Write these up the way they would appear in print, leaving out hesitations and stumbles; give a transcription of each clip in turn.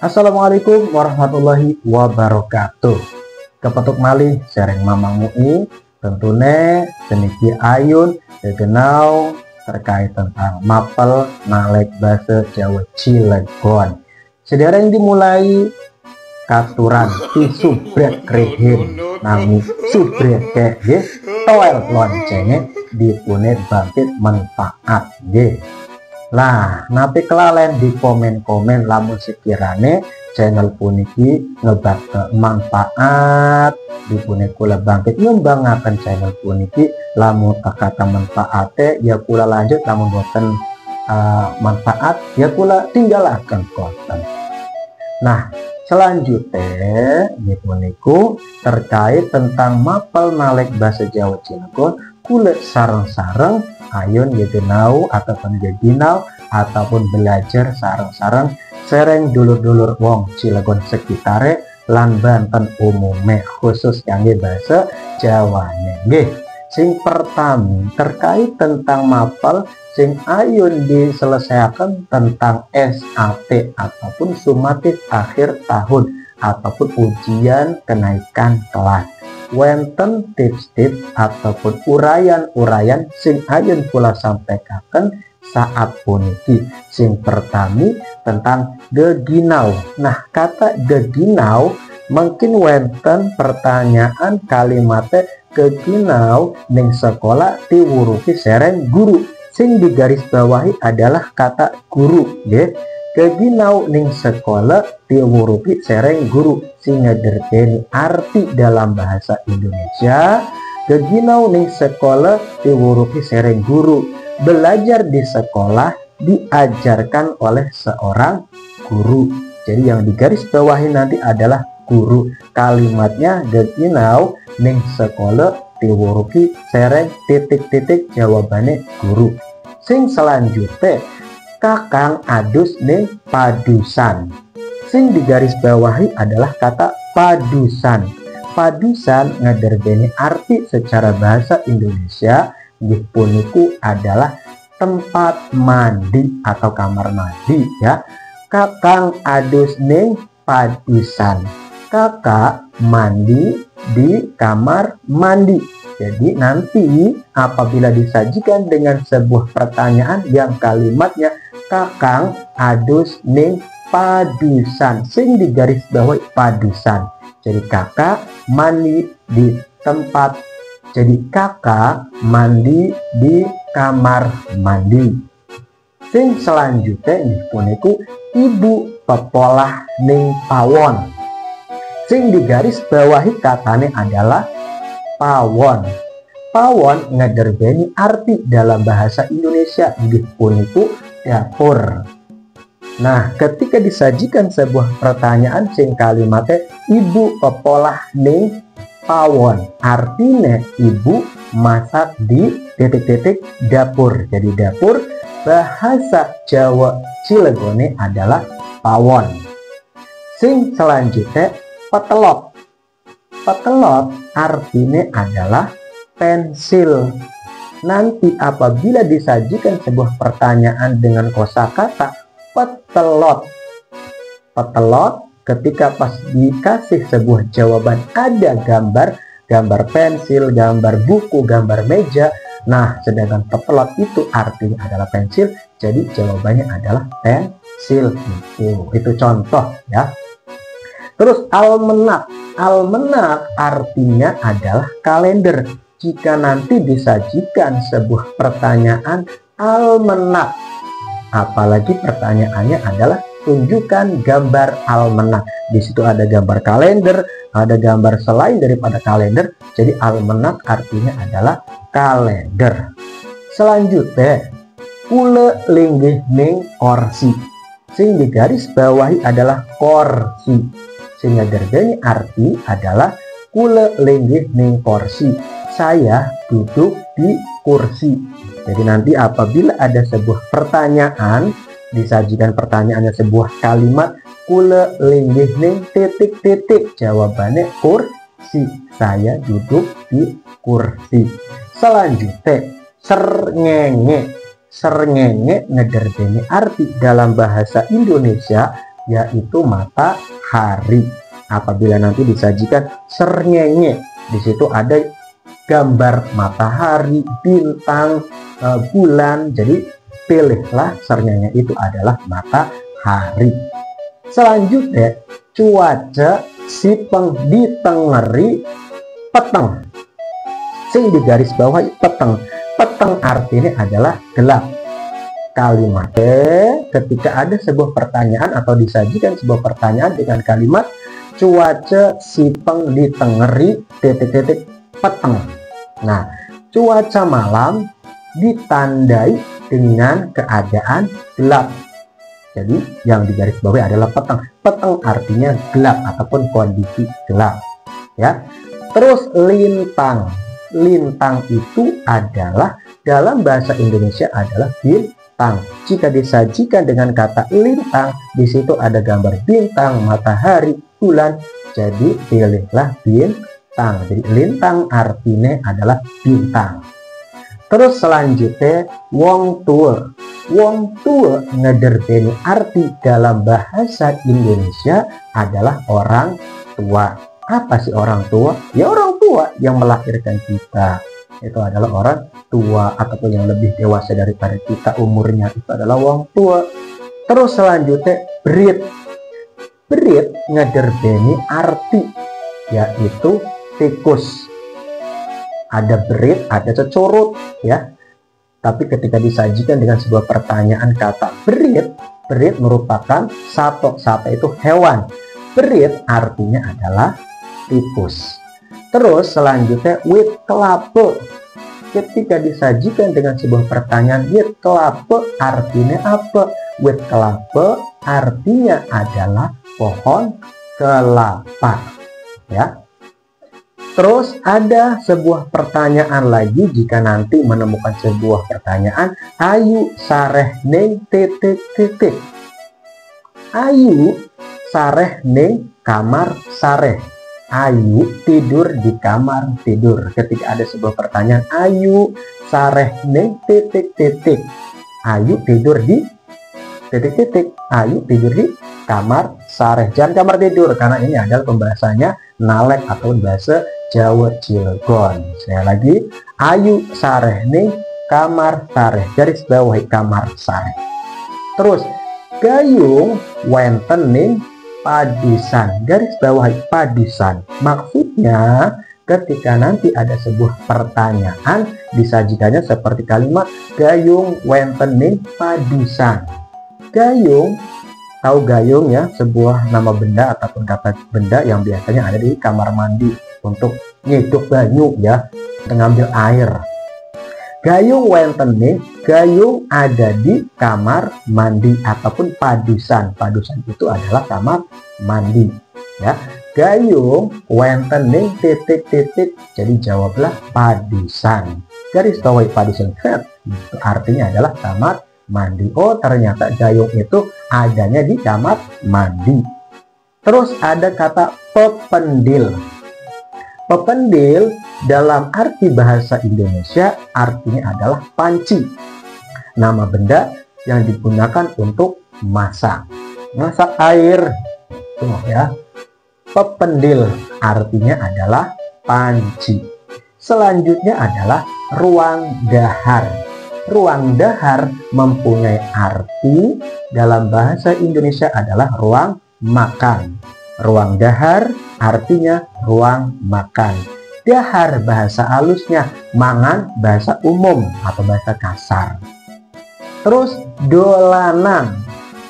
Assalamualaikum warahmatullahi wabarakatuh. Kepetuk malih sering mamang mui tentunya seniki ayun gegenau terkait tentang mapel nalek bahasa Jawa Cilegon. Sedereng dimulai katuran ti subrek krihin nami subrek ke toel loncengnya dipunet bangkit manfaat Lah, napi kelalen di komen-komen lamun sekirane channel puniki ngebat manfaat dipune kula bangkit ngembangaken channel puniki lamun kata manfaate ya kula lanjut lamun boten manfaat ya kula tinggalaken konten. Nah, selanjutnya dipuniku terkait tentang mapel nalek bahasa Jawa Cilegon kula sareng-sareng ayun gegenau ataupun geginau ataupun belajar sareng-sareng sereng dulur-dulur wong Cilegon sekitare lan Banten umume khusus kangge bahasa Jawane nggih. Sing pertama terkait tentang mapel sing ayun diselesaikan tentang SAT ataupun sumatif akhir tahun ataupun ujian kenaikan kelas. Wenten tips-tips ataupun urayan-urayan sing ayun kula sampaikan saat puniki. Sing pertami tentang geginau. Nah, kata geginau mungkin wenten pertanyaan kalimatnya geginau ning sekolah diwurupi sereng guru. Sing digaris bawahi adalah kata guru nggih. Geginau ning sekolah diwurupi sereng guru sing ngederkeni arti dalam bahasa Indonesia. Geginau ning sekolah diwurupi sereng guru. Belajar di sekolah diajarkan oleh seorang guru. Jadi yang digaris bawahi nanti adalah guru. Kalimatnya geginau ning sekolah diwurupi sereng titik-titik jawabannya guru. Sing selanjutnya kakang adus ning padusan. Sing digaris bawahi adalah kata padusan. Padusan ngederbeni arti secara bahasa Indonesia nggih puniku adalah tempat mandi atau kamar mandi ya. Kakang adus ning padusan. Kakak mandi di kamar mandi. Jadi nanti apabila disajikan dengan sebuah pertanyaan yang kalimatnya kakang adus ning padusan sing digaris bawahi padusan. Jadi kakak mandi di tempat. Jadi kakak mandi di kamar mandi. Sing selanjutnya ini puniku ibu pepolah ning pawon. Sing digaris bawahi katanya adalah pawon. Pawon ngederbeni arti dalam bahasa Indonesia nggih puniku dapur. Nah, ketika disajikan sebuah pertanyaan sing kalimatnya ibu pepolah ning pawon, artinya ibu masak di titik-titik dapur. Jadi dapur bahasa Jawa Cilegone adalah pawon. Sing selanjutnya petelot. Petelot artinya adalah pensil. Nanti apabila disajikan sebuah pertanyaan dengan kosakata petelot. Petelot ketika pas dikasih sebuah jawaban ada gambar pensil, gambar buku, gambar meja. Nah, sedangkan petelot itu artinya adalah pensil, jadi jawabannya adalah pensil. Itu contoh ya. Terus almenak. Almenak artinya adalah kalender. Jika nanti disajikan sebuah pertanyaan almenak, apalagi pertanyaannya adalah tunjukkan gambar almenak. Di situ ada gambar kalender, ada gambar selain daripada kalender. Jadi almenak artinya adalah kalender. Selanjutnya, kule linggih ning korsi. Sing digaris bawahi adalah korsi. Sing ngederbeni arti adalah kule linggih ning korsi. Saya duduk di kursi. Jadi nanti apabila ada sebuah pertanyaan, disajikan pertanyaannya sebuah kalimat kule linggih ning titik-titik, jawabannya kursi. Saya duduk di kursi. Selanjutnya serngenge. Serngenge ngederbeni arti dalam bahasa Indonesia yaitu matahari. Apabila nanti disajikan srengenge, di situ ada gambar matahari, bintang, bulan. Jadi pilihlah srengenge itu adalah matahari. Selanjutnya cuaca sipeng ditengeri peteng. Sing di garis bawah peteng. Peteng artinya adalah gelap. Kalimatnya ketika ada sebuah pertanyaan atau disajikan sebuah pertanyaan dengan kalimat cuaca sipeng ditengeri peteng. Nah, cuaca malam ditandai dengan keadaan gelap. Jadi yang di garis bawah adalah peteng. Peteng artinya gelap ataupun kondisi gelap, ya. Terus lintang. Lintang itu adalah dalam bahasa Indonesia adalah bintang. Jika disajikan dengan kata lintang, di situ ada gambar bintang, matahari, bulan. Jadi pilihlah bintang. Jadi lintang artinya adalah bintang. Terus selanjutnya wong tua. Wong tua ngederbeni arti dalam bahasa Indonesia adalah orang tua. Apa sih orang tua? Ya orang tua yang melahirkan kita. Itu adalah orang tua ataupun yang lebih dewasa daripada kita umurnya, itu adalah wong tua. Terus selanjutnya berit. Berit ngederbeni arti yaitu tikus. Ada berit, ada cecurut, ya. Tapi ketika disajikan dengan sebuah pertanyaan kata berit, berit merupakan sato. Sato itu hewan. Berit artinya adalah tikus. Terus selanjutnya wit kelapa. Ketika disajikan dengan sebuah pertanyaan wit kelapa artinya apa? Wit kelapa artinya adalah pohon kelapa, ya. Terus ada sebuah pertanyaan lagi jika nanti menemukan sebuah pertanyaan ayu sareh ning titik. Ayu sareh ning kamar sareh. Ayu tidur di kamar tidur. Ketika ada sebuah pertanyaan ayu sareh ning titik. Ayu tidur di titik. Ayu tidur di kamar sareh. Jangan kamar tidur karena ini adalah pembahasannya nalek atau bahasa Jawa Cilegon. Saya lagi ayu sareh ning kamar sareh. Garis bawahi kamar sareh. Terus gayung wenten ning padisan. Garis bawahi padisan. Maksudnya ketika nanti ada sebuah pertanyaan disajikannya seperti kalimat gayung wenten ning padisan. Gayung, tahu gayung ya, sebuah nama benda ataupun kata benda yang biasanya ada di kamar mandi untuk nyeduk banyu, ya, untuk ngambil air. Gayung wenten ning, gayung ada di kamar mandi ataupun padusan. Padusan itu adalah kamar mandi, ya. Gayung wenten ning titik. Jadi jawablah padusan. Garis bawahi padusan itu artinya adalah kamar mandi. Oh, ternyata gayung itu adanya di kamar mandi. Terus ada kata pependil. Pependil dalam arti bahasa Indonesia artinya adalah panci. Nama benda yang digunakan untuk masak. Masak air. Tuh ya. Pependil artinya adalah panci. Selanjutnya adalah ruang dahar. Ruang dahar mempunyai arti dalam bahasa Indonesia adalah ruang makan. Ruang dahar artinya ruang makan. Dahar bahasa halusnya, mangan bahasa umum atau bahasa kasar. Terus dolanan.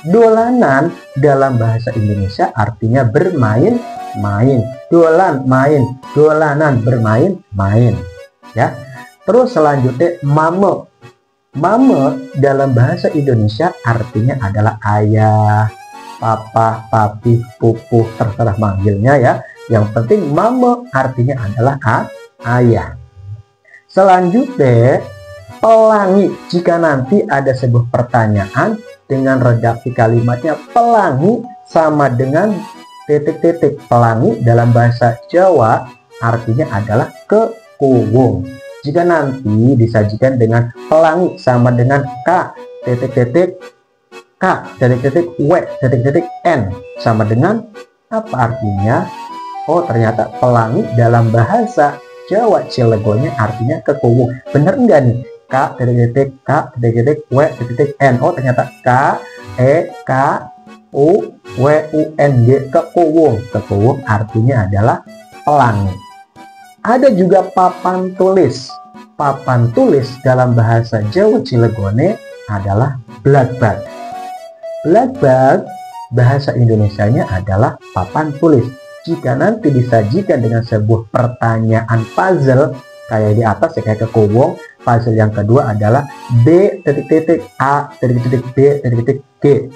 Dolanan dalam bahasa Indonesia artinya bermain-main. Dolan main, dolanan bermain main, ya. Terus selanjutnya mame. Mame dalam bahasa Indonesia artinya adalah ayah, papa, papi, pupuh, terserah manggilnya ya. Yang penting mame artinya adalah ayah. Selanjutnya pelangi. Jika nanti ada sebuah pertanyaan dengan redaksi kalimatnya pelangi sama dengan titik. Pelangi dalam bahasa Jawa artinya adalah kekuwung. Jika nanti disajikan dengan pelangi sama dengan K titik K titik-titik W titik-titik N sama dengan apa artinya? Oh, ternyata pelangi dalam bahasa Jawa Cilegonnya artinya kekuwung. Bener enggak nih? K titik-titik W titik N. Oh, ternyata K U W U N G, kekuwung. Kekuwung artinya adalah pelangi. Ada juga papan tulis. Papan tulis dalam bahasa Jawa Cilegone adalah blagbag. Blagbag bahasa Indonesianya adalah papan tulis. Jika nanti disajikan dengan sebuah pertanyaan puzzle kayak di atas ya, kayak kekuwung, puzzle yang kedua adalah B titik-titik A titik-titik B titik-titik G.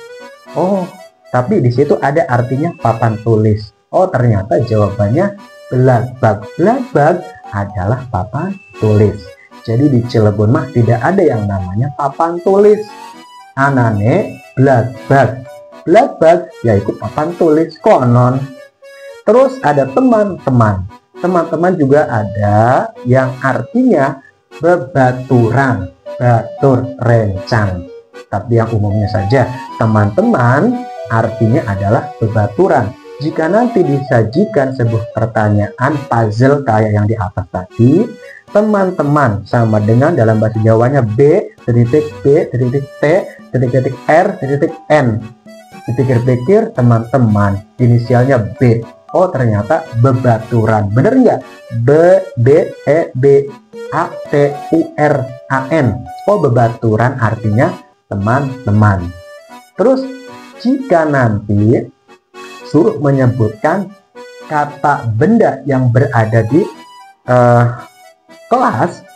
Oh, tapi di situ ada artinya papan tulis. Oh, ternyata jawabannya blagbag. Blagbag adalah papan tulis. Jadi di Cilegon mah tidak ada yang namanya papan tulis. Anane blagbag. Blagbag yaitu papan tulis konon. Terus ada teman-teman. Teman-teman juga ada yang artinya bebaturan, batur, rencang. Tapi yang umumnya saja, teman-teman artinya adalah bebaturan. Jika nanti disajikan sebuah pertanyaan puzzle kayak yang di atas tadi, teman-teman sama dengan dalam bahasa Jawanya B titik B titik T titik R titik N. Dipikir-pikir teman-teman inisialnya B. Oh, ternyata bebaturan. Bener nggak? B-A-T-U-R-A-N. Oh, bebaturan artinya teman-teman. Terus jika nanti suruh menyebutkan kata benda yang berada di kelas,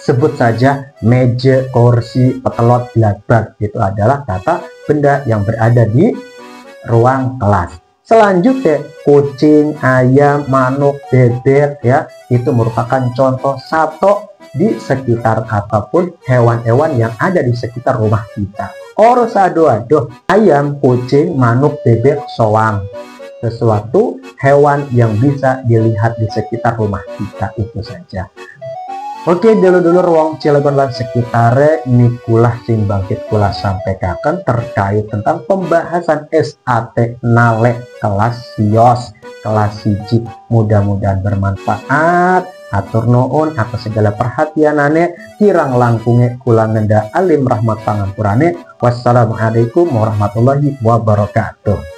sebut saja meja, kursi, petelot, blagbag. Itu adalah kata benda yang berada di ruang kelas. Selanjutnya kucing, ayam, manuk, bebek ya, itu merupakan contoh sato di sekitar ataupun hewan-hewan yang ada di sekitar rumah kita. Or sado-ado, ayam, kucing, manuk, bebek, soang. Sesuatu hewan yang bisa dilihat di sekitar rumah kita, itu saja. Oke, dulu ruang Cilegon lan sekitare ini kulah sing bangkit kulah sampaikan terkait tentang pembahasan SAT Nale kelas Sios kelas siji. Mudah-mudahan bermanfaat. Atur nuhun atas segala perhatianane, kirang langkunge kula ngenda alim rahmat pangampurane. Wassalamualaikum warahmatullahi wabarakatuh.